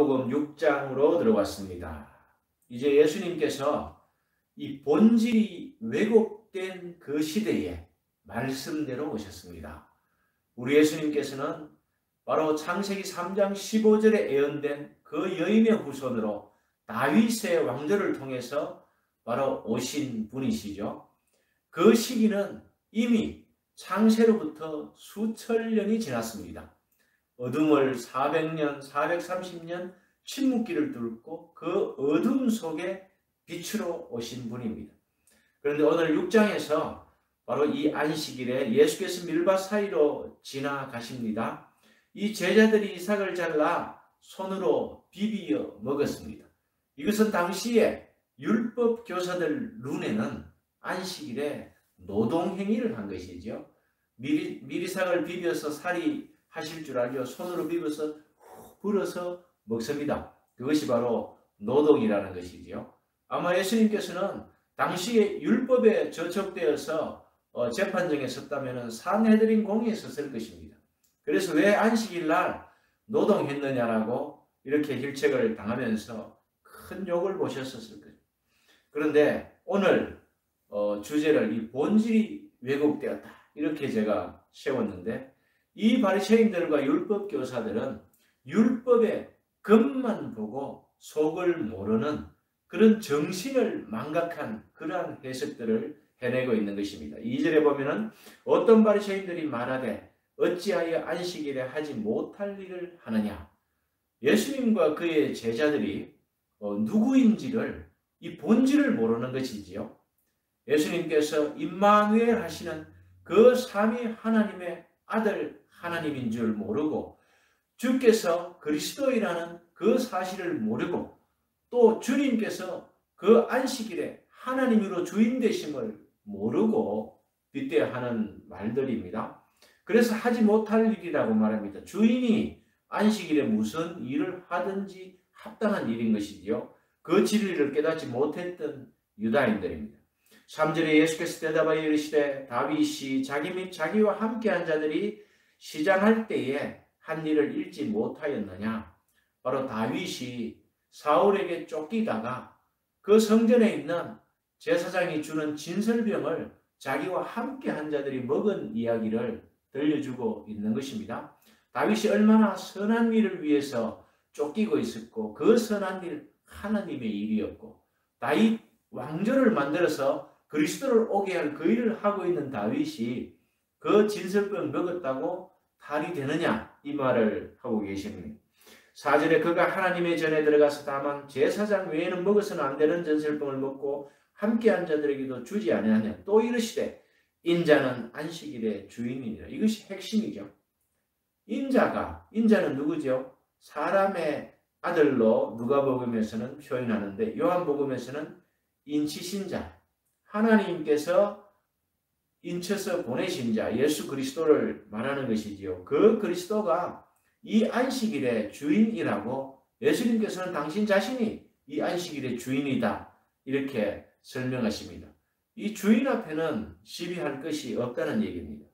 복음 6장으로 들어왔습니다. 이제 예수님께서 이 본질이 왜곡된 그 시대에 말씀대로 오셨습니다. 우리 예수님께서는 바로 창세기 3장 15절에 예언된 그 여인의 후손으로 다윗의 왕조를 통해서 바로 오신 분이시죠. 그 시기는 이미 창세로부터 수천 년이 지났습니다. 어둠을 400년, 430년 침묵기를 뚫고 그 어둠 속에 빛으로 오신 분입니다. 그런데 오늘 6장에서 바로 이 안식일에 예수께서 밀밭 사이로 지나가십니다. 이 제자들이 이삭을 잘라 손으로 비비어 먹었습니다. 이것은 당시에 율법 교사들 눈에는 안식일에 노동행위를 한 것이죠. 밀이삭을 비벼서 살이 하실 줄 알죠. 손으로 비벼서 불어서 먹습니다. 그것이 바로 노동이라는 것이죠. 아마 예수님께서는 당시에 율법에 저촉되어서 재판정에 섰다면 산헤드린 공의에 섰을 것입니다. 그래서 왜 안식일 날 노동했느냐라고 이렇게 힐책을 당하면서 큰 욕을 보셨었을 거예요. 그런데 오늘 주제를 이 본질이 왜곡되었다 이렇게 제가 세웠는데, 이 바리새인들과 율법 교사들은 율법의 겉만 보고 속을 모르는 그런 정신을 망각한 그러한 해석들을 해내고 있는 것입니다. 2절에 보면은 어떤 바리새인들이 말하되 어찌하여 안식일에 하지 못할 일을 하느냐. 예수님과 그의 제자들이 누구인지를 이 본질을 모르는 것이지요. 예수님께서 임마누엘 하시는 그 삼위 하나님의 아들 하나님인 줄 모르고, 주께서 그리스도이라는 그 사실을 모르고, 또 주님께서 그 안식일에 하나님으로 주인 되심을 모르고 빗대하는 말들입니다. 그래서 하지 못할 일이라고 말합니다. 주인이 안식일에 무슨 일을 하든지 합당한 일인 것이지요. 그 진리를 깨닫지 못했던 유다인들입니다. 3절에 예수께서 대답하여 이르시되 다윗이 자기 및 자기와 함께한 자들이 시장할 때에 한 일을 잃지 못하였느냐. 바로 다윗이 사울에게 쫓기다가 그 성전에 있는 제사장이 주는 진설병을 자기와 함께한 자들이 먹은 이야기를 들려주고 있는 것입니다. 다윗이 얼마나 선한 일을 위해서 쫓기고 있었고, 그 선한 일 하나님의 일이었고, 다윗 왕조를 만들어서 그리스도를 오게 할 그 일을 하고 있는 다윗이 그 진설병 먹었다고 탈이 되느냐, 이 말을 하고 계십니다. 4절에 그가 하나님의 전에 들어가서 다만 제사장 외에는 먹어서는 안 되는 전설병을 먹고 함께한 자들에게도 주지 아니하냐. 또 이르시되 인자는 안식일의 주인이니라. 이것이 핵심이죠. 인자는 누구죠? 사람의 아들로 누가복음에서는 표현하는데, 요한복음에서는 인치신 자, 하나님께서 인쳐서 보내신 자 예수 그리스도를 말하는 것이지요. 그 그리스도가 이 안식일의 주인이라고 예수님께서는 당신 자신이 이 안식일의 주인이다 이렇게 설명하십니다. 이 주인 앞에는 시비할 것이 없다는 얘기입니다.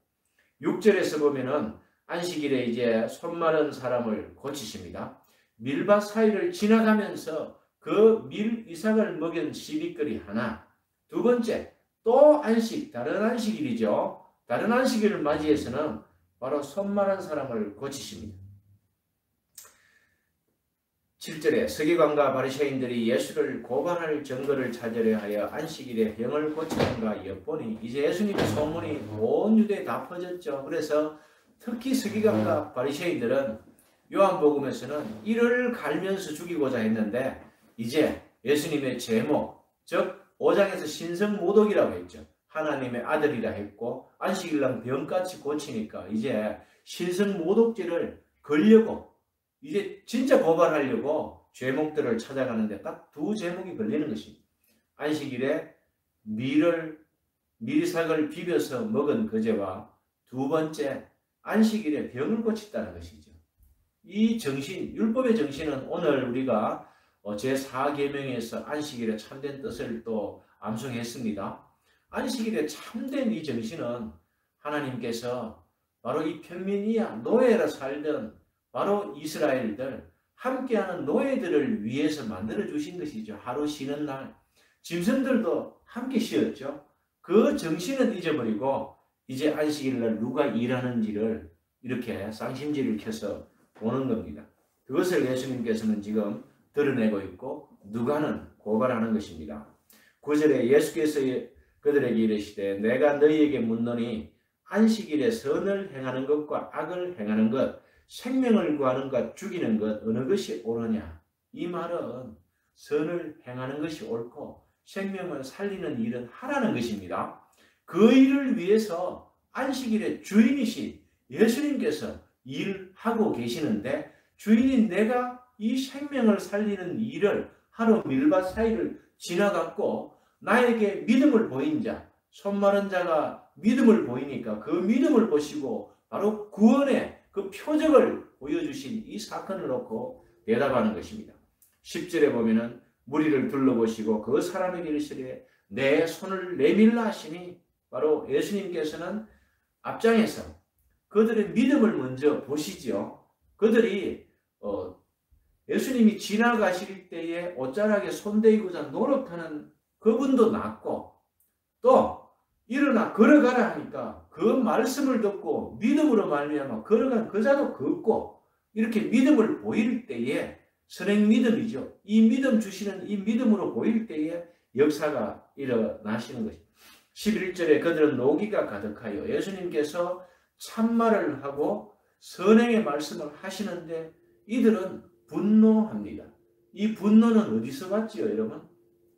6절에서 보면은 안식일에 이제 손 마른 사람을 고치십니다. 밀밭 사이를 지나가면서 그 이삭을 먹인 시비거리 하나, 두 번째 또 안식, 다른 안식일이죠. 다른 안식일을 맞이해서는 바로 손 마른 사람을 고치십니다. 7절에 서기관과 바리새인들이 예수를 고발할 증거를 찾으려 하여 안식일에 병을 고치는가 엿보니, 이제 예수님의 소문이 온 유대에 다 퍼졌죠. 그래서 특히 서기관과 바리새인들은 요한복음에서는 이를 갈면서 죽이고자 했는데, 이제 예수님의 제목, 즉 5장에서 신성모독이라고 했죠. 하나님의 아들이라 했고 안식일날 병같이 고치니까 이제 신성모독죄를 걸려고, 이제 진짜 고발하려고 죄목들을 찾아가는데 딱 두 제목이 걸리는 것입니다. 안식일에 밀이삭을 비벼서 먹은 그 죄와 두 번째 안식일에 병을 고쳤다는 것이죠. 이 정신, 율법의 정신은 오늘 우리가 제4계명에서 안식일의 참된 뜻을 또 암송했습니다. 안식일의 참된 이 정신은 하나님께서 바로 이 편민이야 노예로 살던 바로 이스라엘들, 함께하는 노예들을 위해서 만들어 주신 것이죠. 하루 쉬는 날 짐승들도 함께 쉬었죠. 그 정신은 잊어버리고 이제 안식일 날 누가 일하는지를 이렇게 쌍심지를 켜서 보는 겁니다. 그것을 예수님께서는 지금 드러내고 있고 누가는 고발하는 것입니다. 9절에 예수께서 그들에게 이르시되 내가 너희에게 묻노니 안식일에 선을 행하는 것과 악을 행하는 것, 생명을 구하는 것, 죽이는 것 어느 것이 옳으냐. 이 말은 선을 행하는 것이 옳고 생명을 살리는 일은 하라는 것입니다. 그 일을 위해서 안식일의 주인이신 예수님께서 일하고 계시는데 주인인 내가 이 생명을 살리는 일을 하루 밀밭 사이를 지나갔고 나에게 믿음을 보인 자, 손 마른 자가 믿음을 보이니까 그 믿음을 보시고 바로 구원의 그 표적을 보여주신 이 사건을 놓고 대답하는 것입니다. 10절에 보면은 무리를 둘러보시고 그 사람에게 이르시되 내 손을 내밀라 하시니 바로 예수님께서는 앞장에서 그들의 믿음을 먼저 보시죠. 그들이 예수님이 지나가실 때에 옷자락에 손대고자 노력하는 그분도 낫고 또 일어나 걸어가라 하니까 그 말씀을 듣고 믿음으로 말미암아 걸어간 그 자도 걷고 이렇게 믿음을 보일 때에 선행 믿음이죠. 이 믿음 주시는 이 믿음으로 보일 때에 역사가 일어나시는 것입니다. 11절에 그들은 노기가 가득하여 예수님께서 참말을 하고 선행의 말씀을 하시는데 이들은 분노합니다. 이 분노는 어디서 왔지요, 여러분?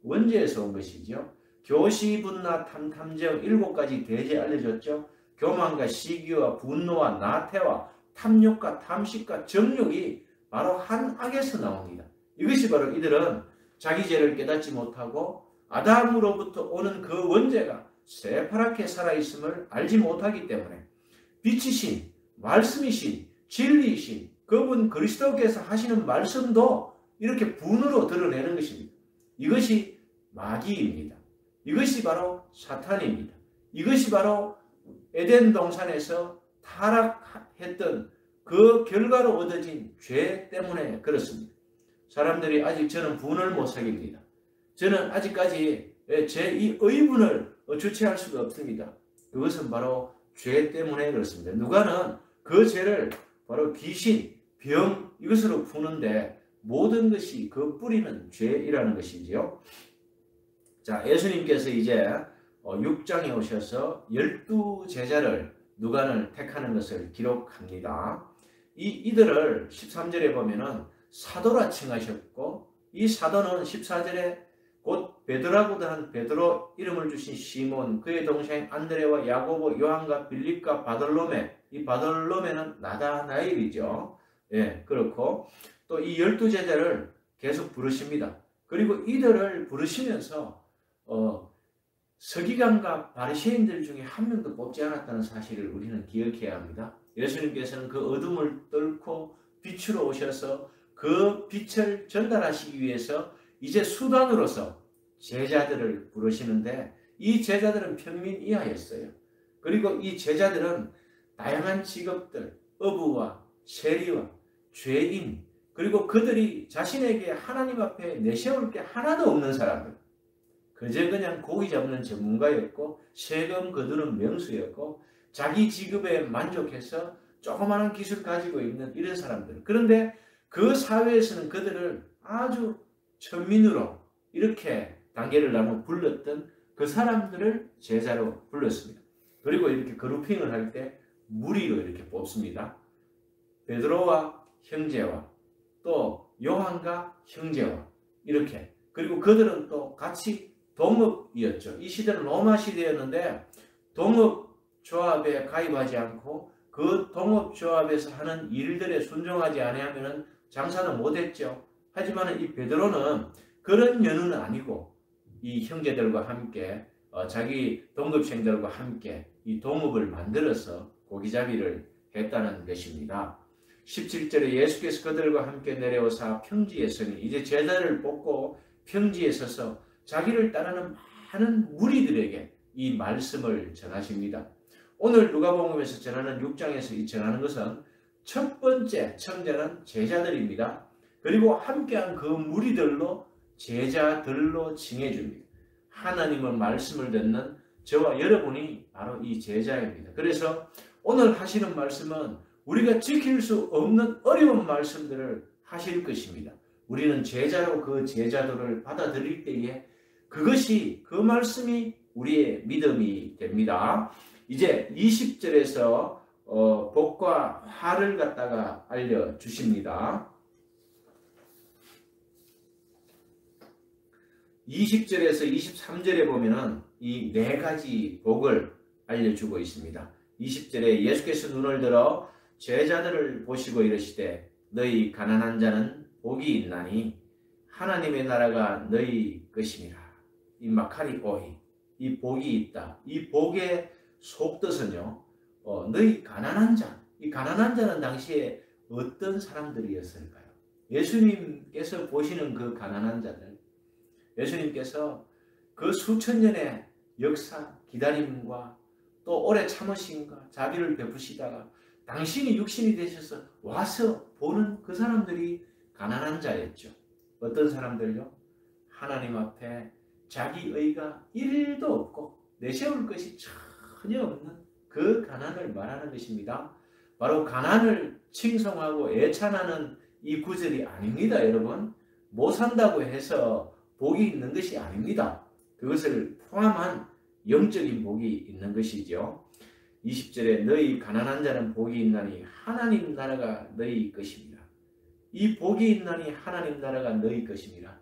원죄에서 온 것이죠. 교시, 분나, 탐탐정 7가지 대제 알려줬죠. 교만과 시기와 분노와 나태와 탐욕과 탐식과 정욕이 바로 한 악에서 나옵니다. 이것이 바로 이들은 자기 죄를 깨닫지 못하고 아담으로부터 오는 그 원죄가 새파랗게 살아있음을 알지 못하기 때문에 빛이신, 말씀이신, 진리이신 그분 그리스도께서 하시는 말씀도 이렇게 분으로 드러내는 것입니다. 이것이 마귀입니다. 이것이 바로 사탄입니다. 이것이 바로 에덴 동산에서 타락했던 그 결과로 얻어진 죄 때문에 그렇습니다. 사람들이 아직 저는 분을 못 사깁니다. 저는 아직까지 제 이 의분을 주체할 수가 없습니다. 그것은 바로 죄 때문에 그렇습니다. 누가는 그 죄를 바로 귀신, 병 이것으로 푸는데 모든 것이 그 뿌리는 죄이라는 것이지요. 자, 예수님께서 이제 6장에 오셔서 12제자를 누가는 택하는 것을 기록합니다. 이들을 13절에 보면은 사도라 칭하셨고 이 사도는 14절에 곧 베드로라고도 하는 베드로 이름을 주신 시몬 그의 동생 안드레와 야고보 요한과 빌립과 바돌로메 이 바돌로메는 나다나엘이죠. 예, 그렇고 또 이 12제자를 계속 부르십니다. 그리고 이들을 부르시면서 서기관과 바리새인들 중에 한 명도 뽑지 않았다는 사실을 우리는 기억해야 합니다. 예수님께서는 그 어둠을 뚫고 빛으로 오셔서 그 빛을 전달하시기 위해서 이제 수단으로서 제자들을 부르시는데 이 제자들은 평민 이하였어요. 그리고 이 제자들은 다양한 직업들, 어부와 세리와 죄인 그리고 그들이 자신에게 하나님 앞에 내세울 게 하나도 없는 사람들 그저 그냥 고기 잡는 전문가였고 세금 거두는 명수였고 자기 직업에 만족해서 조그마한 기술 가지고 있는 이런 사람들. 그런데 그 사회에서는 그들을 아주 천민으로 이렇게 단계를 나눠 불렀던 그 사람들을 제자로 불렀습니다. 그리고 이렇게 그룹핑을 할 때 무리로 이렇게 뽑습니다. 베드로와 형제와 또 요한과 형제와 이렇게 그리고 그들은 또 같이 동업이었죠. 이 시대는 로마 시대였는데 동업조합에 가입하지 않고 그 동업조합에서 하는 일들에 순종하지 아니하면 장사는 못했죠. 하지만 이 베드로는 그런 연우는 아니고 이 형제들과 함께 자기 동급생들과 함께 이 동업을 만들어서 고기잡이를 했다는 것입니다. 17절에 예수께서 그들과 함께 내려오사 평지에 서니 이제 제자를 뽑고 평지에 서서 자기를 따르는 많은 무리들에게 이 말씀을 전하십니다. 오늘 누가복음에서 전하는 6장에서 전하는 것은 첫 번째 청자는 제자들입니다. 그리고 함께한 그 무리들로 제자들로 칭해줍니다. 하나님의 말씀을 듣는 저와 여러분이 바로 이 제자입니다. 그래서 오늘 하시는 말씀은 우리가 지킬 수 없는 어려운 말씀들을 하실 것입니다. 우리는 제자로 그 제자들을 받아들일 때에 그것이 그 말씀이 우리의 믿음이 됩니다. 이제 20절에서 복과 화를 갖다가 알려주십니다. 20절에서 23절에 보면은 이 네 가지 복을 알려주고 있습니다. 20절에 예수께서 눈을 들어 제자들을 보시고 이르시되 너희 가난한 자는 복이 있나니 하나님의 나라가 너희 것이니라. 이 마카리 오이, 이 복이 있다. 이 복의 속뜻은요, 너희 가난한 자. 이 가난한 자는 당시에 어떤 사람들이었을까요? 예수님께서 보시는 그 가난한 자들, 예수님께서 그 수천 년의 역사, 기다림과 또 오래 참으심과 자비를 베푸시다가 당신이 육신이 되셔서 와서 보는 그 사람들이 가난한 자였죠. 어떤 사람들요? 하나님 앞에 자기 의가 1도 없고 내세울 것이 전혀 없는 그 가난을 말하는 것입니다. 바로 가난을 칭송하고 애찬하는 이 구절이 아닙니다, 여러분. 못 산다고 해서 복이 있는 것이 아닙니다. 그것을 포함한 영적인 복이 있는 것이죠. 20절에 너희 가난한 자는 복이 있나니 하나님 나라가 너희 것입니다. 이 복이 있나니 하나님 나라가 너희 것입니다.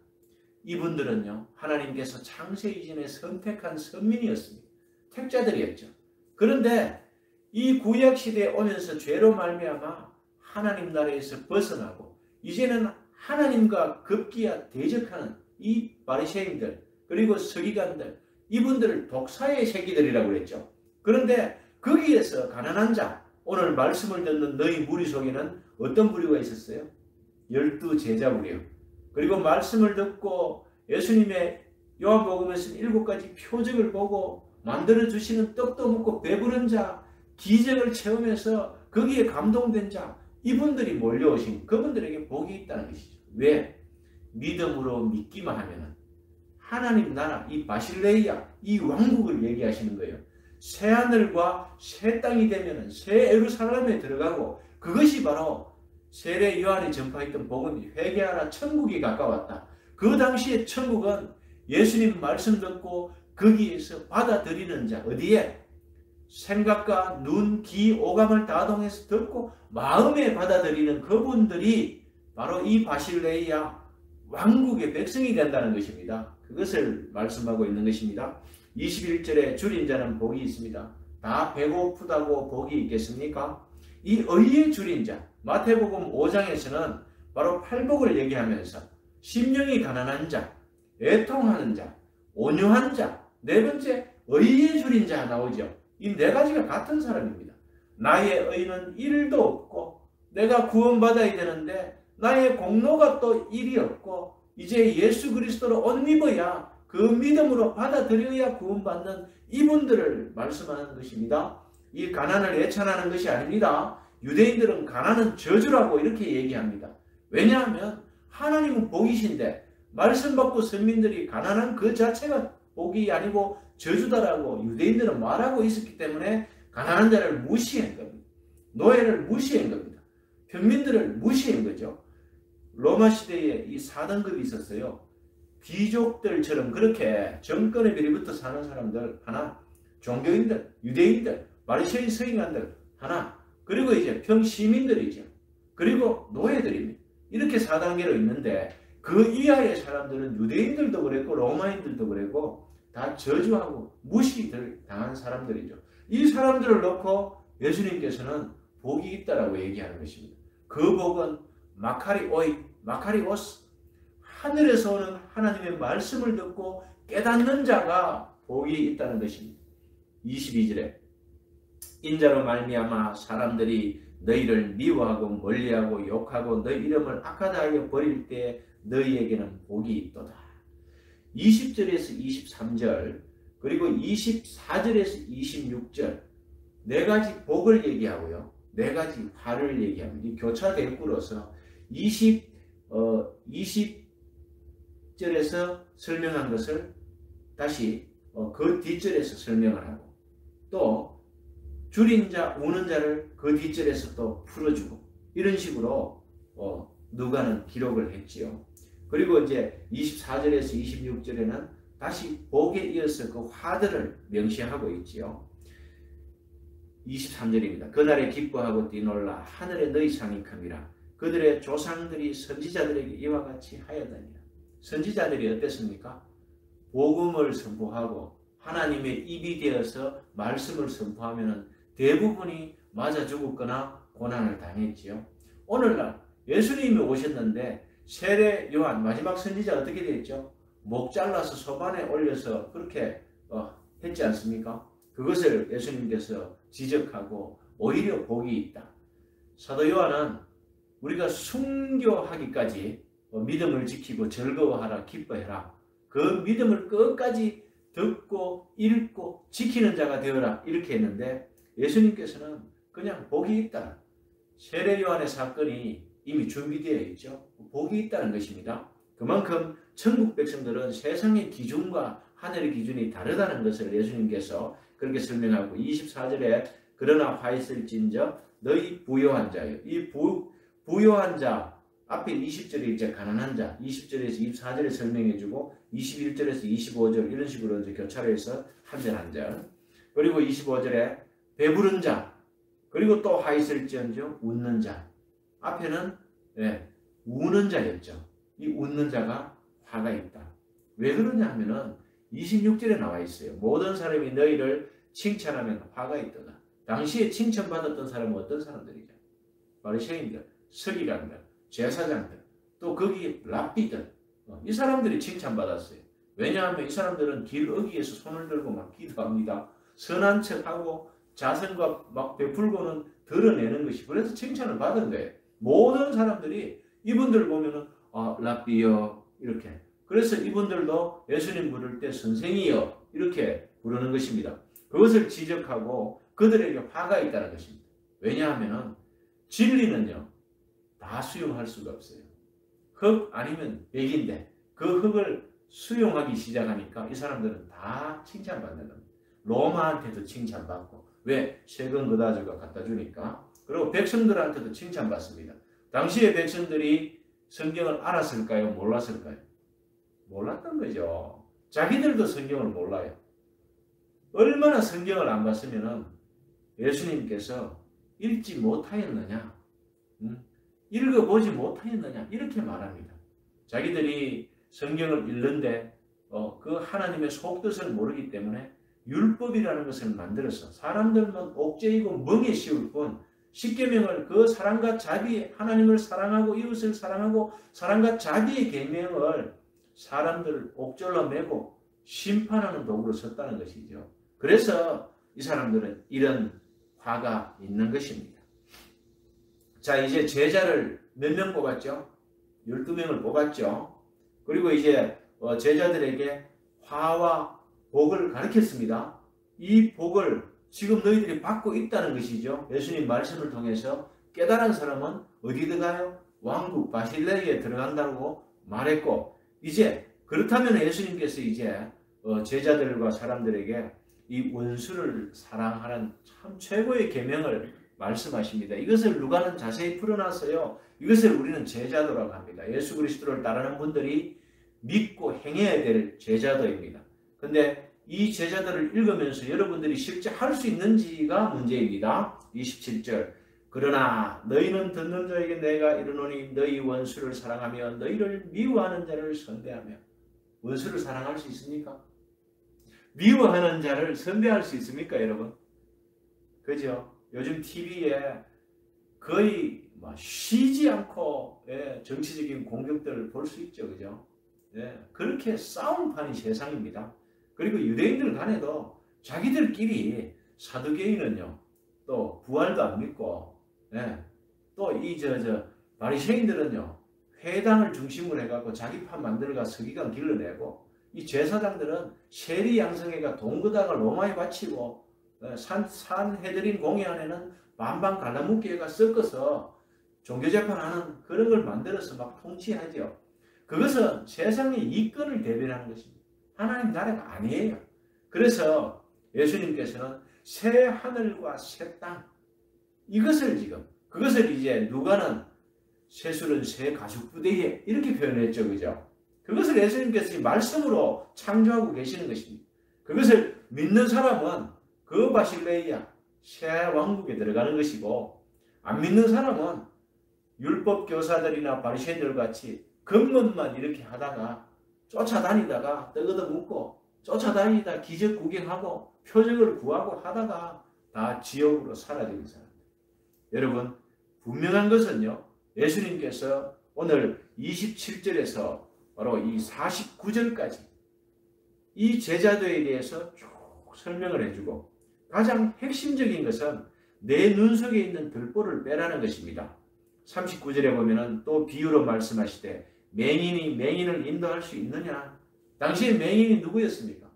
이분들은요, 하나님께서 창세 이전에 선택한 선민이었습니다. 택자들이었죠. 그런데 이 구약시대에 오면서 죄로 말미암아 하나님 나라에서 벗어나고 이제는 하나님과 급기야 대적하는 이 바리새인들 그리고 서기관들, 이분들을 독사의 새끼들이라고 그랬죠. 그런데 거기에서 가난한 자, 오늘 말씀을 듣는 너희 무리 속에는 어떤 부류가 있었어요? 12 제자 부류. 그리고 말씀을 듣고 예수님의 요한복음에서 7가지 표적을 보고 만들어주시는 떡도 먹고 배부른 자, 기적을 체험해서 거기에 감동된 자, 이분들이 몰려오신 그분들에게 복이 있다는 것이죠. 왜? 믿음으로 믿기만 하면은 하나님 나라, 이 바실레이아, 이 왕국을 얘기하시는 거예요. 새 하늘과 새 땅이 되면은 새 예루살렘에 들어가고 그것이 바로 세례 요한이 전파했던 복음이 회개하라 천국이 가까웠다. 그 당시에 천국은 예수님 말씀 듣고 거기에서 받아들이는 자, 어디에? 생각과 눈, 귀, 오감을 다동해서 듣고 마음에 받아들이는 그분들이 바로 이 바실레이아 왕국의 백성이 된다는 것입니다. 그것을 말씀하고 있는 것입니다. 21절에 줄인 자는 복이 있습니다. 다 배고프다고 복이 있겠습니까? 이 의의 줄인 자, 마태복음 5장에서는 바로 팔복을 얘기하면서 심령이 가난한 자, 애통하는 자, 온유한 자, 네 번째 의의 줄인 자 나오죠. 이 네 가지가 같은 사람입니다. 나의 의는 1도 없고 내가 구원받아야 되는데 나의 공로가 또 1이 없고 이제 예수 그리스도로 옷 입어야 그 믿음으로 받아들여야 구원받는 이분들을 말씀하는 것입니다. 이 가난을 애찬하는 것이 아닙니다. 유대인들은 가난은 저주라고 이렇게 얘기합니다. 왜냐하면 하나님은 복이신데 말씀 받고 선민들이 가난한 그 자체가 복이 아니고 저주다라고 유대인들은 말하고 있었기 때문에 가난한 자를 무시한 겁니다. 노예를 무시한 겁니다. 평민들을 무시한 거죠. 로마 시대에 이 4등급이 있었어요. 귀족들처럼 그렇게 정권의 비리부터 사는 사람들 하나, 종교인들, 유대인들, 바리새인 서기관들 하나, 그리고 이제 평시민들이죠. 그리고 노예들입니다. 이렇게 4단계로 있는데 그 이하의 사람들은 유대인들도 그랬고 로마인들도 그랬고 다 저주하고 무시당한 사람들이죠. 이 사람들을 놓고 예수님께서는 복이 있다라고 얘기하는 것입니다. 그 복은 마카리오이, 마카리오스, 하늘에서 오는 하나님의 말씀을 듣고 깨닫는 자가 복이 있다는 것입니다. 22절에 인자로 말미암아 사람들이 너희를 미워하고 멀리하고 욕하고 너희 이름을 악하다 하여 버릴 때 너희에게는 복이 있도다. 20절에서 23절 그리고 24절에서 26절 네 가지 복을 얘기하고요. 네 가지 화를 얘기합니다. 교차 대꾸로서 25 20절에서 설명한 것을 다시 그 뒷절에서 설명을 하고, 또 줄인 자, 우는 자를 그 뒷절에서 또 풀어주고, 이런 식으로 누가는 기록을 했지요. 그리고 이제 24절에서 26절에는 다시 복에 이어서 그 화들을 명시하고 있지요. 23절입니다. 그날에 기뻐하고 뛰놀라 하늘에 너희 상이 큼이라. 그들의 조상들이 선지자들에게 이와 같이 하였다니라. 선지자들이 어땠습니까? 복음을 선포하고 하나님의 입이 되어서 말씀을 선포하면 대부분이 맞아 죽었거나 고난을 당했지요. 오늘날 예수님이 오셨는데 세례 요한 마지막 선지자 어떻게 됐죠? 목 잘라서 소반에 올려서 그렇게 했지 않습니까? 그것을 예수님께서 지적하고 오히려 복이 있다. 사도 요한은 우리가 순교하기까지 믿음을 지키고 즐거워하라 기뻐해라. 그 믿음을 끝까지 듣고 읽고 지키는 자가 되어라 이렇게 했는데, 예수님께서는 그냥 복이 있다. 세례 요한의 사건이 이미 준비되어 있죠. 복이 있다는 것입니다. 그만큼 천국 백성들은 세상의 기준과 하늘의 기준이 다르다는 것을 예수님께서 그렇게 설명하고, 24절에 그러나 화 있을진저 너희 부요한 자요. 이 부요한 자 앞에 20절에 이제 가난한 자, 20절에서 24절에 설명해주고 21절에서 25절 이런 식으로 이제 교차로 해서 한 절 한 절. 그리고 25절에 배부른 자, 그리고 또 화 있을지언정 웃는 자. 앞에는 우는 자였죠. 이 웃는 자가 화가 있다. 왜 그러냐 하면은 26절에 나와 있어요. 모든 사람이 너희를 칭찬하면 화가 있도다. 당시에 칭찬받았던 사람은 어떤 사람들이죠? 바리새인들, 서기관들, 제사장들, 또 거기 랍비들, 이 사람들이 칭찬받았어요. 왜냐하면 이 사람들은 길 어귀에서 손을 들고 막 기도합니다. 선한 척하고 자선과 막 베풀고는 드러내는 것이, 그래서 칭찬을 받은 거예요. 모든 사람들이 이분들 보면은 랍비여 이렇게, 그래서 이분들도 예수님 부를 때 선생이여 이렇게 부르는 것입니다. 그것을 지적하고 그들에게 화가 있다는 것입니다. 왜냐하면 진리는요 다 수용할 수가 없어요. 흙 아니면 백인데 그 흙을 수용하기 시작하니까 이 사람들은 다 칭찬받는 겁니다. 로마한테도 칭찬받고, 왜? 세금 그다저가 갖다 주니까. 그리고 백성들한테도 칭찬받습니다. 당시의 백성들이 성경을 알았을까요? 몰랐을까요? 몰랐던 거죠. 자기들도 성경을 몰라요. 얼마나 성경을 안 봤으면 예수님께서 읽지 못하였느냐, 읽어보지 못하였느냐 이렇게 말합니다. 자기들이 성경을 읽는데 그 하나님의 속뜻을 모르기 때문에 율법이라는 것을 만들어서 사람들만 옥죄이고 멍에 씌울 뿐, 십계명을 그 사랑과 자비, 하나님을 사랑하고 이웃을 사랑하고 사랑과 자비의 계명을 사람들을 옥졸라 매고 심판하는 도구로 썼다는 것이죠. 그래서 이 사람들은 이런 화가 있는 것입니다. 자, 이제 제자를 몇 명 뽑았죠? 12명을 뽑았죠. 그리고 이제 제자들에게 화와 복을 가르쳤습니다. 이 복을 지금 너희들이 받고 있다는 것이죠. 예수님 말씀을 통해서 깨달은 사람은 어디 들어가요? 왕국 바실레에 들어간다고 말했고, 이제 그렇다면 예수님께서 이제 제자들과 사람들에게 이 원수를 사랑하는 참 최고의 계명을 말씀하십니다. 이것을 누가는 자세히 풀어놨어요. 이것을 우리는 제자도라고 합니다. 예수 그리스도를 따르는 분들이 믿고 행해야 될 제자도입니다. 근데 이 제자들을 읽으면서 여러분들이 실제 할 수 있는지가 문제입니다. 27절 그러나 너희는 듣는 자에게 내가 이르노니 너희 원수를 사랑하며 너희를 미워하는 자를 선대하며. 원수를 사랑할 수 있습니까? 미워하는 자를 선대할 수 있습니까, 여러분? 그죠? 요즘 TV에 거의 쉬지 않고 정치적인 공격들을 볼 수 있죠, 그죠? 그렇게 싸움판이 세상입니다. 그리고 유대인들 간에도 자기들끼리 사두개인은요, 또 부활도 안 믿고, 또 이 바리새인들은요, 회당을 중심으로 해갖고 자기 판 만들어가 서기관 길러내고, 이 제사장들은 세리 양성회가 동거당을 로마에 바치고, 산헤드린 공회 안에는 반반 갈라묶기회가 섞어서 종교재판하는 그런 걸 만들어서 막 통치하죠. 그것은 세상의 이권을 대변하는 것입니다. 하나님 나라가 아니에요. 그래서 예수님께서는 새 하늘과 새 땅, 이것을 그것을 이제 누가는 새술은 새 가죽부대에 이렇게 표현했죠. 그죠? 그것을 예수님께서 말씀으로 창조하고 계시는 것입니다. 그것을 믿는 사람은 그 바실레이아 새 왕국에 들어가는 것이고, 안 믿는 사람은 율법 교사들이나 바리새인들 같이 겉멋만 이렇게 하다가 쫓아다니다가 떡얻어 묻고 쫓아다니다 기적 구경하고 표적을 구하고 하다가 다 지옥으로 사라지는 사람들. 여러분, 분명한 것은요, 예수님께서 오늘 27절에서 바로 이 49절까지 이 제자들에 대해서 쭉 설명을 해주고, 가장 핵심적인 것은 내 눈 속에 있는 들보를 빼라는 것입니다. 39절에 보면은 또 비유로 말씀하시되 맹인이 맹인을 인도할 수 있느냐? 당시에 맹인이 누구였습니까?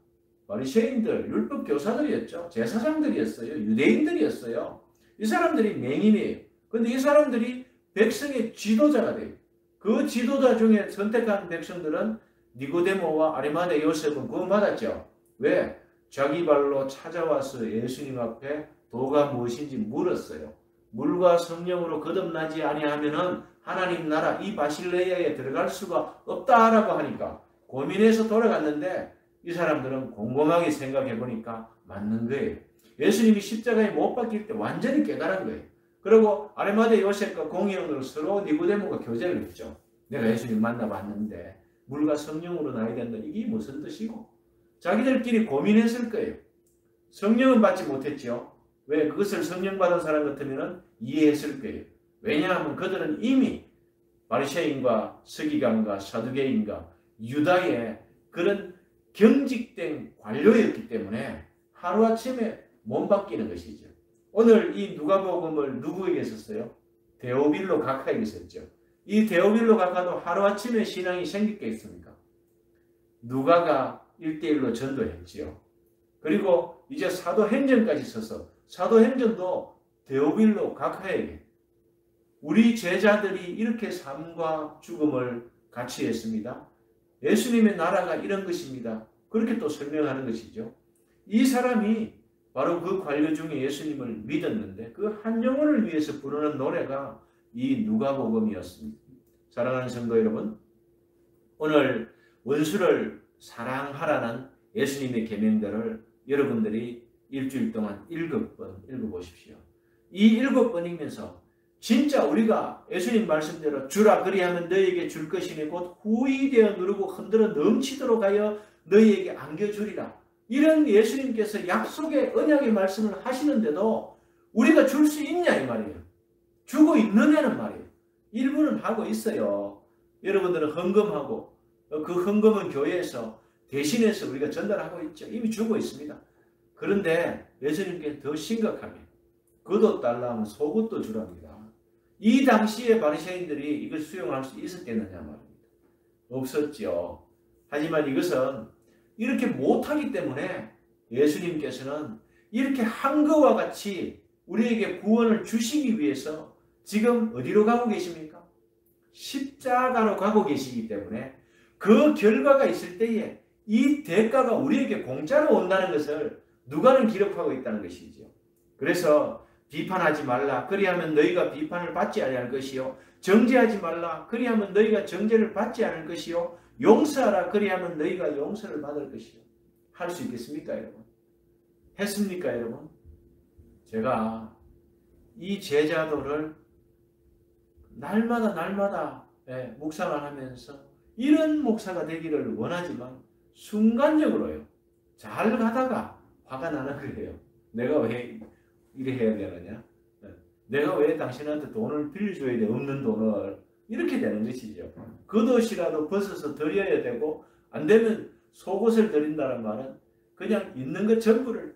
바리새인들, 율법 교사들이었죠. 제사장들이었어요. 유대인들이었어요. 이 사람들이 맹인이에요. 근데 이 사람들이 백성의 지도자가 돼요. 그 지도자 중에 선택한 백성들은 니고데모와 아리마대 요셉은 그거 맞았죠. 왜? 자기 발로 찾아와서 예수님 앞에 도가 무엇인지 물었어요. 물과 성령으로 거듭나지 아니하면은 하나님 나라 이 바실레이아에 들어갈 수가 없다라고 하니까 고민해서 돌아갔는데, 이 사람들은 곰곰하게 생각해 보니까 맞는 거예요. 예수님이 십자가에 못 박힐 때 완전히 깨달은 거예요. 그리고 아리마대 요셉과 공의원으로 서로 니고데모가 교제를 했죠. 내가 예수님 만나봤는데 물과 성령으로 나야 된다. 이게 무슨 뜻이고? 자기들끼리 고민했을 거예요. 성령은 받지 못했죠. 왜? 그것을 성령 받은 사람 같으면 이해했을 거예요. 왜냐하면 그들은 이미 바리새인과 서기관과 사두개인과 유다의 그런 경직된 관료였기 때문에 하루아침에 못 바뀌는 것이죠. 오늘 이 누가복음을 누구에게 썼어요? 데오빌로 각하에게 썼죠. 이 데오빌로 각하도 하루아침에 신앙이 생겼겠습니까? 누가가 1:1로 전도했지요. 그리고 이제 사도행전까지 써서 사도행전도 데오빌로 각하에게 우리 제자들이 이렇게 삶과 죽음을 같이 했습니다. 예수님의 나라가 이런 것입니다. 그렇게 또 설명하는 것이죠. 이 사람이 바로 그 관료 중에 예수님을 믿었는데 그 한 영혼을 위해서 부르는 노래가 이 누가복음이었습니다. 사랑하는 성도 여러분, 오늘 원수를 사랑하라는 예수님의 계명들을 여러분들이 일주일 동안 7번 읽어보십시오. 이 7번이면서 진짜 우리가 예수님 말씀대로 주라 그리하면 너희에게 줄 것이니 곧 후이되어 누르고 흔들어 넘치도록 하여 너희에게 안겨주리라. 이런 예수님께서 약속의 언약의 말씀을 하시는데도 우리가 줄 수 있냐 이 말이에요. 주고 있느냐는 말이에요. 일부는 하고 있어요. 여러분들은 헌금하고 그 헌금은 교회에서 대신해서 우리가 전달하고 있죠. 이미 주고 있습니다. 그런데 예수님께 더 심각하게 겉옷 달라 하면 속옷도 주랍니다. 이 당시에 바리새인들이 이걸 수용할 수 있었겠느냐 말입니다. 없었죠. 하지만 이것은 이렇게 못하기 때문에 예수님께서는 이렇게 한 것과 같이 우리에게 구원을 주시기 위해서 지금 어디로 가고 계십니까? 십자가로 가고 계시기 때문에 그 결과가 있을 때에 이 대가가 우리에게 공짜로 온다는 것을 누가는 기록하고 있다는 것이죠. 그래서 비판하지 말라. 그리하면 너희가 비판을 받지 아니할 것이요. 정죄하지 말라. 그리하면 너희가 정죄를 받지 않을 것이요. 용서하라. 그리하면 너희가 용서를 받을 것이요. 할 수 있겠습니까, 여러분? 했습니까, 여러분? 제가 이 제자도를 날마다 묵상을 하면서 이런 목사가 되기를 원하지만 순간적으로요. 잘 가다가 화가 나는 거예요. 내가 왜 이래 해야 되느냐? 내가 왜 당신한테 돈을 빌려줘야 돼? 없는 돈을. 이렇게 되는 것이죠. 겉옷이라도 벗어서 드려야 되고 안 되면 속옷을 드린다는 말은 그냥 있는 것 전부를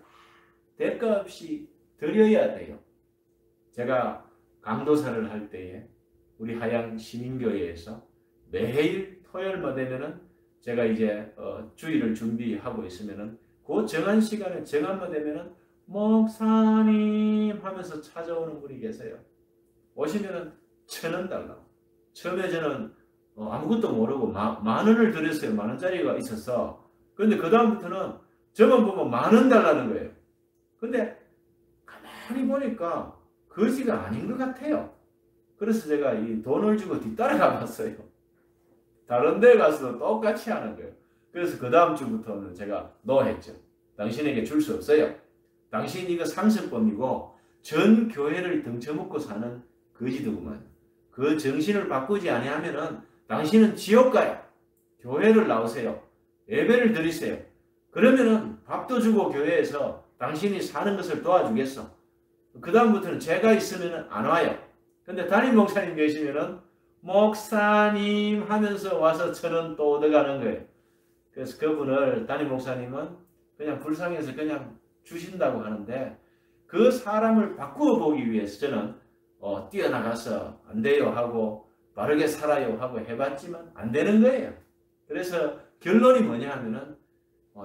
대가 없이 드려야 돼요. 제가 강도사를 할 때에 우리 하양 시민교회에서 매일 토요일만 되면은 제가 이제 주일을 준비하고 있으면은 그 정한 시간에 정한만 되면은 목사님 하면서 찾아오는 분이 계세요. 오시면은 1,000원 달라고. 처음에 저는 아무것도 모르고 만 원을 드렸어요. 만 원짜리가 있어서. 근데 그 다음부터는 저만 보면 10,000원 달라는 거예요. 근데 가만히 보니까 거지가 아닌 것 같아요. 그래서 제가 이 돈을 주고 뒤따라가 봤어요. 다른 데 가서도 똑같이 하는 거예요. 그래서 그 다음 주부터는 제가 노했죠. 당신에게 줄 수 없어요. 당신 이거 상습범이고 전 교회를 등쳐먹고 사는 거지더구만. 그 정신을 바꾸지 아니하면은 당신은 지옥 가요. 교회를 나오세요. 예배를 드리세요. 그러면은 밥도 주고 교회에서 당신이 사는 것을 도와주겠어. 그 다음부터는 제가 있으면 안 와요. 근데 담임 목사님 계시면은 목사님 하면서 와서 1,000원 또 얻어가는 거예요. 그래서 그분을 담임 목사님은 그냥 불쌍해서 그냥 주신다고 하는데 그 사람을 바꾸어 보기 위해서 저는 뛰어나가서 안 돼요 하고 바르게 살아요 하고 해봤지만 안 되는 거예요. 그래서 결론이 뭐냐 하면은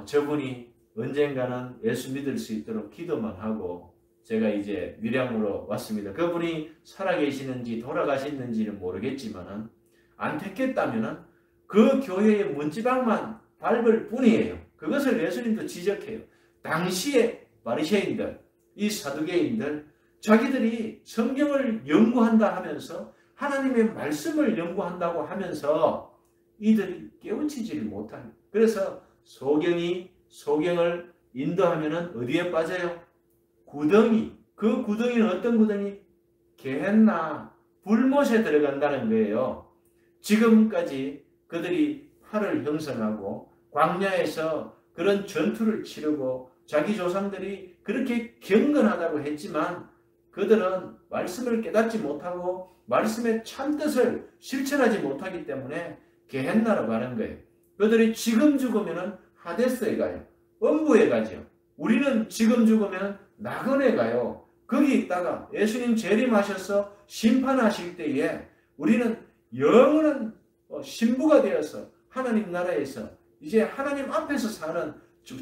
저분이 언젠가는 예수 믿을 수 있도록 기도만 하고 제가 이제 밀양으로 왔습니다. 그분이 살아계시는지 돌아가셨는지는 모르겠지만은 안 택했다면은 그 교회의 문지방만 밟을 뿐이에요. 그것을 예수님도 지적해요. 당시에 바리새인들, 이 사두개인들 자기들이 성경을 연구한다 하면서 하나님의 말씀을 연구한다고 하면서 이들이 깨우치지를 못합니다. 그래서 소경을 인도하면은 어디에 빠져요? 구덩이. 그 구덩이는 어떤 구덩이? 게헨나 불못에 들어간다는 거예요. 지금까지 그들이 팔을 형성하고 광야에서 그런 전투를 치르고 자기 조상들이 그렇게 경건하다고 했지만 그들은 말씀을 깨닫지 못하고 말씀의 참뜻을 실천하지 못하기 때문에 게헨나로 가는 거예요. 그들이 지금 죽으면 하데스에 가요. 음부에 가죠. 우리는 지금 죽으면 낙원에 가요. 거기 있다가 예수님 재림하셔서 심판하실 때에 우리는 영원한 신부가 되어서 하나님 나라에서 이제 하나님 앞에서 사는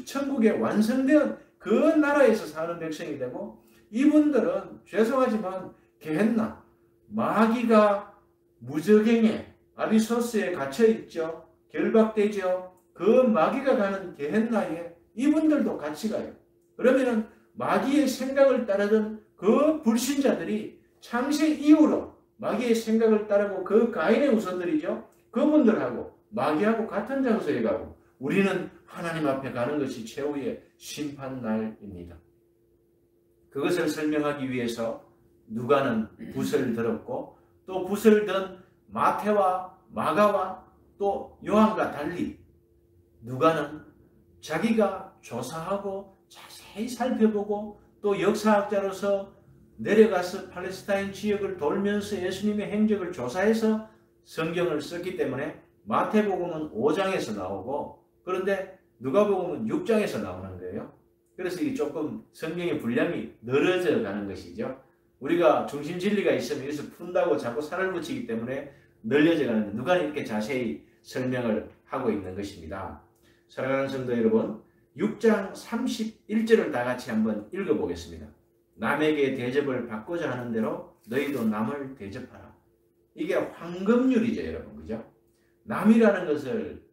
천국에 완성된 그 나라에서 사는 백성이 되고 이분들은 죄송하지만 게헨나 마귀가 무저갱에 아비소스에 갇혀있죠. 결박되죠. 그 마귀가 가는 게헨나에 이분들도 같이 가요. 그러면은 마귀의 생각을 따르던 그 불신자들이 창세 이후로 마귀의 생각을 따르고 그 가인의 후손들이죠. 그분들하고 마귀하고 같은 장소에 가고 우리는 하나님 앞에 가는 것이 최후의 심판날입니다. 그것을 설명하기 위해서 누가는 붓을 들었고 또 붓을 든 마태와 마가와 또 요한과 달리 누가는 자기가 조사하고 자세히 살펴보고 또 역사학자로서 내려가서 팔레스타인 지역을 돌면서 예수님의 행적을 조사해서 성경을 썼기 때문에 마태복음은 5장에서 나오고 그런데 누가복음은 6장에서 나오는 거예요. 그래서 이게 조금 성경의 분량이 늘어져 가는 것이죠. 우리가 중심 진리가 있으면 여기서 푼다고 자꾸 살을 붙이기 때문에 늘려져 가는데 누가는 이렇게 자세히 설명을 하고 있는 것입니다. 사랑하는 성도 여러분, 6장 31절을 다 같이 한번 읽어보겠습니다. 남에게 대접을 받고자 하는 대로 너희도 남을 대접하라. 이게 황금률이죠, 여러분. 그죠? 남이라는 것을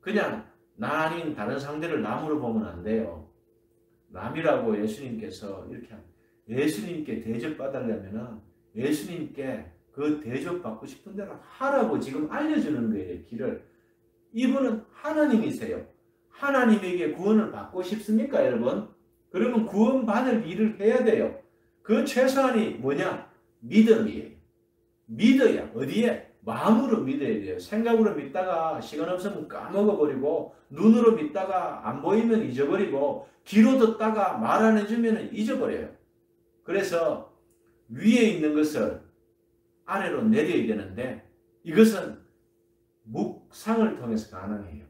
그냥 나 아닌 다른 상대를 남으로 보면 안 돼요. 남이라고 예수님께서 이렇게 합니다. 예수님께 대접받으려면 예수님께 그 대접받고 싶은 대로 하라고 지금 알려주는 거예요, 길을. 이분은 하나님이세요. 하나님에게 구원을 받고 싶습니까, 여러분? 그러면 구원받을 일을 해야 돼요. 그 최소한이 뭐냐? 믿음이에요. 믿어야. 어디에? 마음으로 믿어야 돼요. 생각으로 믿다가 시간 없으면 까먹어버리고 눈으로 믿다가 안 보이면 잊어버리고 귀로 듣다가 말 안 해주면 잊어버려요. 그래서 위에 있는 것을 아래로 내려야 되는데 이것은 묵상을 통해서 가능해요.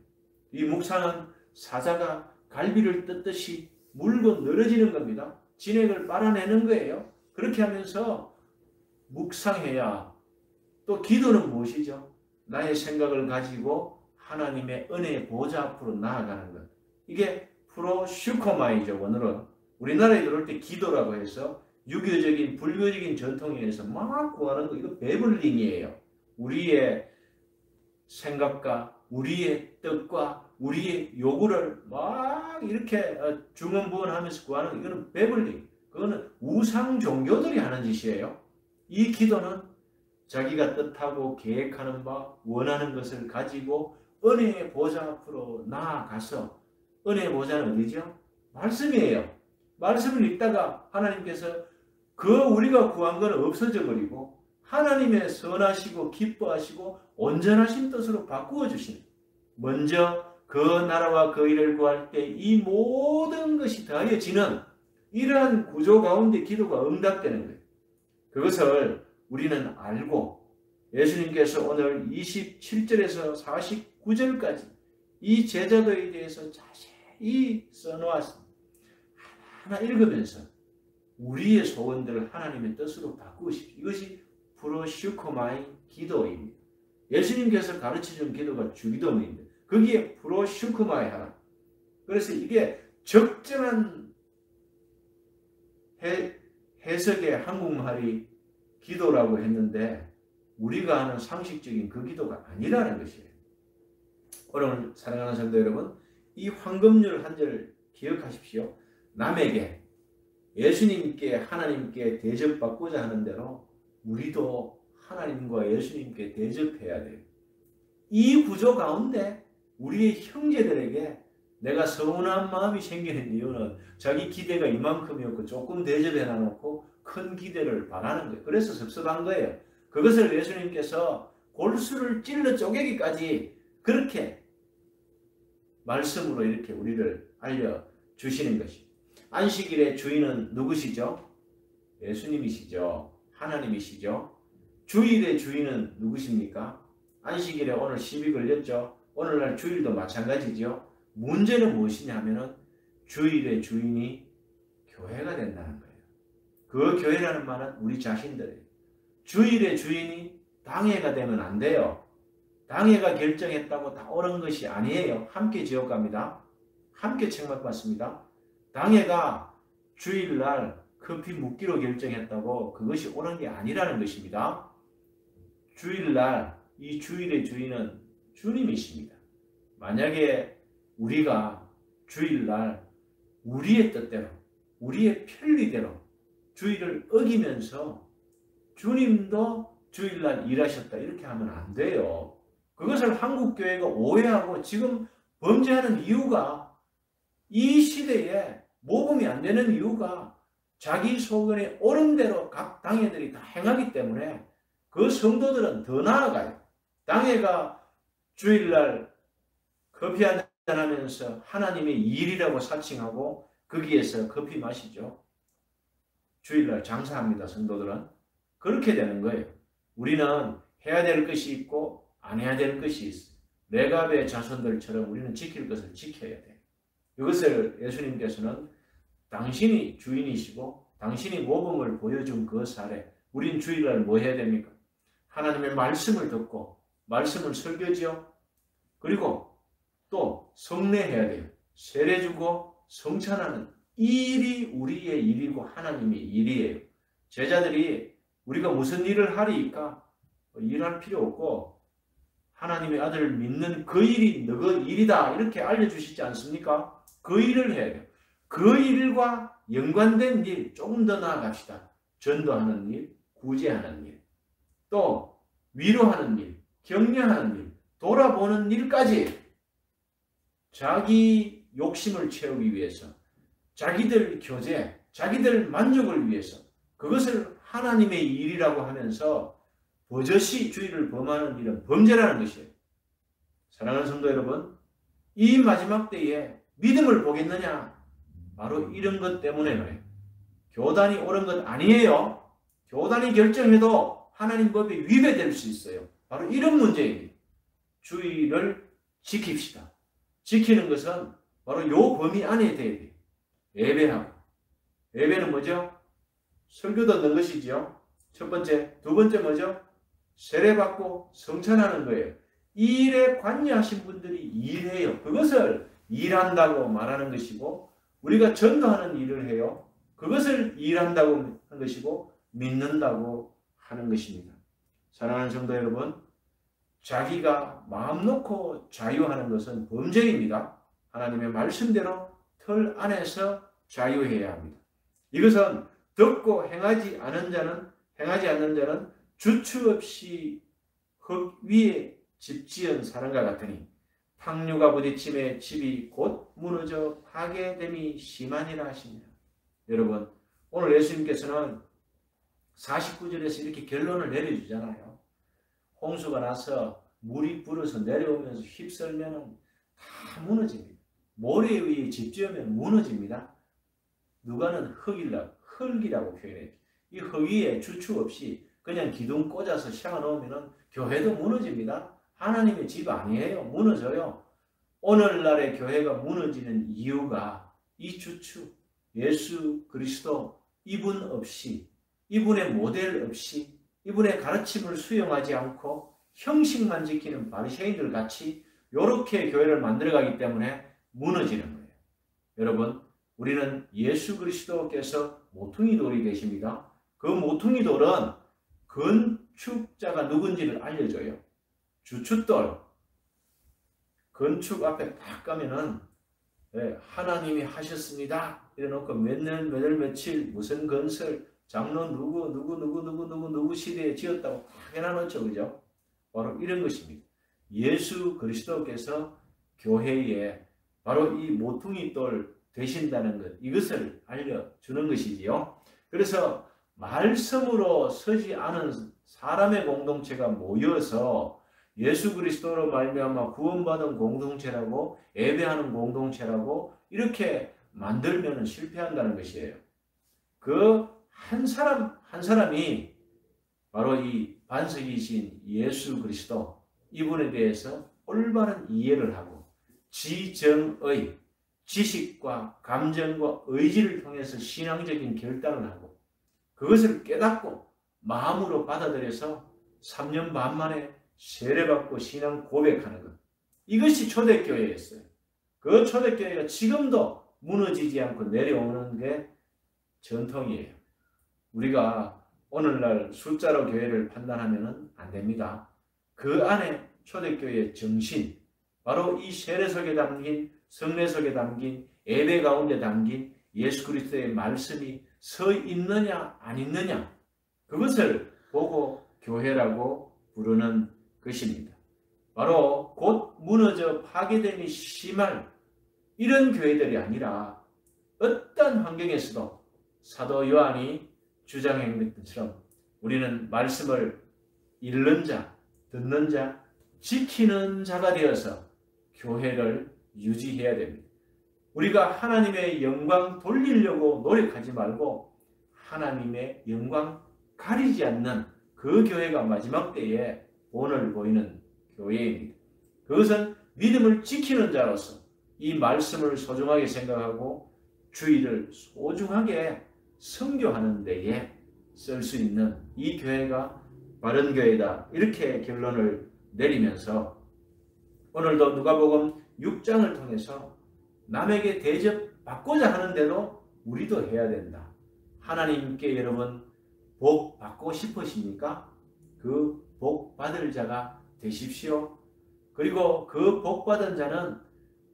이 묵상은 사자가 갈비를 뜯듯이 물고 늘어지는 겁니다. 진액을 빨아내는 거예요. 그렇게 하면서 묵상해야. 또 기도는 무엇이죠? 나의 생각을 가지고 하나님의 은혜의 보좌 앞으로 나아가는 것. 이게 프로슈코마이죠, 오늘은. 우리나라에 들어올 때 기도라고 해서 유교적인 불교적인 전통에 의해서 막 구하는 거 이거 배블링이에요. 우리의 생각과 우리의 뜻과 우리의 요구를 막 이렇게 중언부언하면서 구하는 이거는 배블링. 그거는 우상 종교들이 하는 짓이에요. 이 기도는 자기가 뜻하고 계획하는 바 원하는 것을 가지고 은혜의 보좌 앞으로 나아가서 은혜의 보좌는 어디죠? 말씀이에요. 말씀을 읽다가 하나님께서 그 우리가 구한 건 없어져 버리고 하나님의 선하시고 기뻐하시고 온전하신 뜻으로 바꾸어 주시는, 먼저 그 나라와 그 일을 구할 때 이 모든 것이 더하여지는 이러한 구조 가운데 기도가 응답되는 거예요. 그것을 우리는 알고 예수님께서 오늘 27절에서 49절까지 이 제자도에 대해서 자세히 써놓았습니다. 하나 읽으면서 우리의 소원들을 하나님의 뜻으로 바꾸십시오. 이것이 프로슈코마의 기도입니다. 예수님께서 가르쳐준 기도가 주기도문인데 거기에 프로슈코마의 하나. 그래서 이게 적절한 해석의 한국말이 기도라고 했는데 우리가 하는 상식적인 그 기도가 아니라는 것이에요. 오늘 사랑하는 성도 여러분, 이 황금률 한 절 기억하십시오. 남에게 예수님께 하나님께 대접받고자 하는 대로 우리도 하나님과 예수님께 대접해야 돼요. 이 구조 가운데 우리의 형제들에게 내가 서운한 마음이 생기는 이유는 자기 기대가 이만큼이었고 조금 대접해 놔놓고 큰 기대를 바라는 거예요. 그래서 섭섭한 거예요. 그것을 예수님께서 골수를 찔러 쪼개기까지 그렇게 말씀으로 이렇게 우리를 알려주시는 것이. 안식일의 주인은 누구시죠? 예수님이시죠. 하나님이시죠. 주일의 주인은 누구십니까? 안식일에 오늘 시비 걸렸죠. 오늘날 주일도 마찬가지죠. 문제는 무엇이냐 하면은 주일의 주인이 교회가 된다는 거예요. 그 교회라는 말은 우리 자신들이에요. 주일의 주인이 당회가 되면 안 돼요. 당회가 결정했다고 다 옳은 것이 아니에요. 함께 지옥 갑니다. 함께 책망받습니다. 당회가 주일날 커피 묵기로 결정했다고 그것이 옳은 게 아니라는 것입니다. 주일날 이 주일의 주인은 주님이십니다. 만약에 우리가 주일날 우리의 뜻대로 우리의 편리대로 주일을 어기면서 주님도 주일날 일하셨다 이렇게 하면 안 돼요. 그것을 한국교회가 오해하고 지금 범죄하는 이유가 이 시대에 모범이 안 되는 이유가 자기 소견에 옳은 대로 각 당회들이 다 행하기 때문에 그 성도들은 더 나아가요. 당회가 주일날 커피 한잔 하면서 하나님의 일이라고 사칭하고 거기에서 커피 마시죠. 주일날 장사합니다. 성도들은. 그렇게 되는 거예요. 우리는 해야 될 것이 있고 안 해야 될 것이 있어요. 레갑의 자손들처럼 우리는 지킬 것을 지켜야 돼요. 이것을 예수님께서는 당신이 주인이시고 당신이 모범을 보여준 그 사례, 우린 주일날 뭐 해야 됩니까? 하나님의 말씀을 듣고 말씀을 설교지요. 그리고 또 성례해야 돼요. 세례 주고 성찬하는 이 일이 우리의 일이고 하나님의 일이에요. 제자들이 우리가 무슨 일을 하리까? 일할 필요 없고 하나님의 아들을 믿는 그 일이 너그 일이다 이렇게 알려주시지 않습니까? 그 일을 해야 돼요. 그 일과 연관된 일 조금 더 나아갑시다. 전도하는 일, 구제하는 일, 또 위로하는 일, 격려하는 일, 돌아보는 일까지 자기 욕심을 채우기 위해서 자기들 교제, 자기들 만족을 위해서 그것을 하나님의 일이라고 하면서 버젓이 주의를 범하는 일은 범죄라는 것이에요. 사랑하는 성도 여러분, 이 마지막 때에 믿음을 보겠느냐? 바로 이런 것 때문에 그래요. 교단이 옳은 것 아니에요. 교단이 결정해도 하나님 법에 위배될 수 있어요. 바로 이런 문제입니다. 주의를 지킵시다. 지키는 것은 바로 요 범위 안에 돼야 돼요. 예배하고. 예배는 뭐죠? 설교 듣는 것이죠. 첫 번째. 두 번째 뭐죠? 세례받고 성찬하는 거예요. 이 일에 관여하신 분들이 일해요. 그것을 일한다고 말하는 것이고 우리가 전도하는 일을 해요. 그것을 일한다고 하는 것이고 믿는다고 하는 것입니다. 사랑하는 성도 여러분, 자기가 마음 놓고 자유하는 것은 범죄입니다. 하나님의 말씀대로 틀 안에서 자유해야 합니다. 이것은 듣고 행하지 않는 자는 주추 없이 흙 위에 집 지은 사람과 같으니 탕류가 부딪힘에 집이 곧 무너져 파괴됨이 심하니라 하시니라. 여러분, 오늘 예수님께서는 49절에서 이렇게 결론을 내려주잖아요. 홍수가 나서 물이 불어서 내려오면서 휩쓸면 다 무너집니다. 모래 위에 집 지으면 무너집니다. 누가는 흙이라고 표현해요. 이 흙 위에 주축 없이 그냥 기둥 꽂아서 세워놓으면 교회도 무너집니다. 하나님의 집 아니에요. 무너져요. 오늘날의 교회가 무너지는 이유가 이 주축, 예수 그리스도 이분 없이, 이분의 모델 없이, 이분의 가르침을 수용하지 않고 형식만 지키는 바리새인들 같이 이렇게 교회를 만들어가기 때문에 무너지는 거예요. 여러분, 우리는 예수 그리스도께서 모퉁이 돌이 되십니다. 그 모퉁이 돌은 건축자가 누군지를 알려줘요. 주춧돌, 건축 앞에 딱 가면은 하나님이 하셨습니다. 이래놓고 몇 년, 몇 월, 며칠, 무슨 건설, 장로 누구 시대에 지었다고 다 해놔놓죠. 그죠? 바로 이런 것입니다. 예수 그리스도께서 교회에 바로 이 모퉁이 돌 되신다는 것, 이것을 알려주는 것이지요. 그래서 말씀으로 서지 않은 사람의 공동체가 모여서 예수 그리스도로 말미암아 구원받은 공동체라고, 예배하는 공동체라고 이렇게 만들면 실패한다는 것이에요. 그 한 사람이 바로 이 반석이신 예수 그리스도, 이분에 대해서 올바른 이해를 하고 지정의 지식과 감정과 의지를 통해서 신앙적인 결단을 하고 그것을 깨닫고 마음으로 받아들여서 3년 반 만에 세례받고 신앙 고백하는 것, 이것이 초대교회였어요. 그 초대교회가 지금도 무너지지 않고 내려오는 게 전통이에요. 우리가 오늘날 숫자로 교회를 판단하면 안 됩니다. 그 안에 초대교회의 정신, 바로 이 세례석에 담긴, 성례석에 담긴, 예배 가운데 담긴 예수 그리스도의 말씀이 서 있느냐 안 있느냐, 그것을 보고 교회라고 부르는 것입니다. 바로 곧 무너져 파괴됨이 심할 이런 교회들이 아니라 어떤 환경에서도 사도 요한이 주장한 것처럼 우리는 말씀을 읽는 자, 듣는 자, 지키는 자가 되어서 교회를 유지해야 됩니다. 우리가 하나님의 영광 돌리려고 노력하지 말고 하나님의 영광 가리지 않는 그 교회가 마지막 때에 본을 보이는 교회입니다. 그것은 믿음을 지키는 자로서 이 말씀을 소중하게 생각하고 주의를 소중하게 선교하는 데에 쓸 수 있는 이 교회가 바른 교회다, 이렇게 결론을 내리면서 오늘도 누가복음 6장을 통해서 남에게 대접받고자 하는데도 우리도 해야 된다. 하나님께 여러분 복 받고 싶으십니까? 그 복 받을 자가 되십시오. 그리고 그 복 받은 자는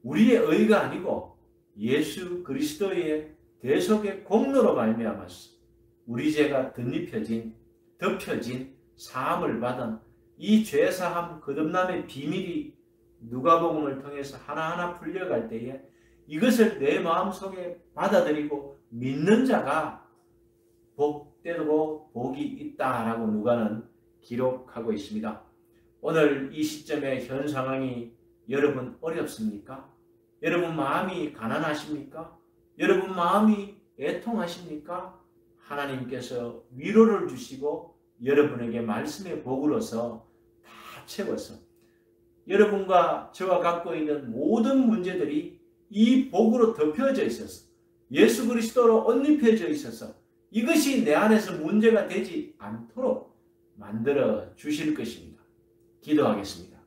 우리의 의가 아니고 예수 그리스도의 대속의 공로로 말미암아서 우리 죄가 덮여진 사함을 받은 이 죄사함 거듭남의 비밀이 누가복음을 통해서 하나하나 풀려갈 때에 이것을 내 마음속에 받아들이고 믿는 자가 복되고 복이 있다라고 누가는 기록하고 있습니다. 오늘 이 시점에 현 상황이 여러분 어렵습니까? 여러분 마음이 가난하십니까? 여러분 마음이 애통하십니까? 하나님께서 위로를 주시고 여러분에게 말씀의 복으로서 다 채워서 여러분과 저와 갖고 있는 모든 문제들이 이 복으로 덮여져 있어서 예수 그리스도로 옷 입혀져 있어서 이것이 내 안에서 문제가 되지 않도록 만들어 주실 것입니다. 기도하겠습니다.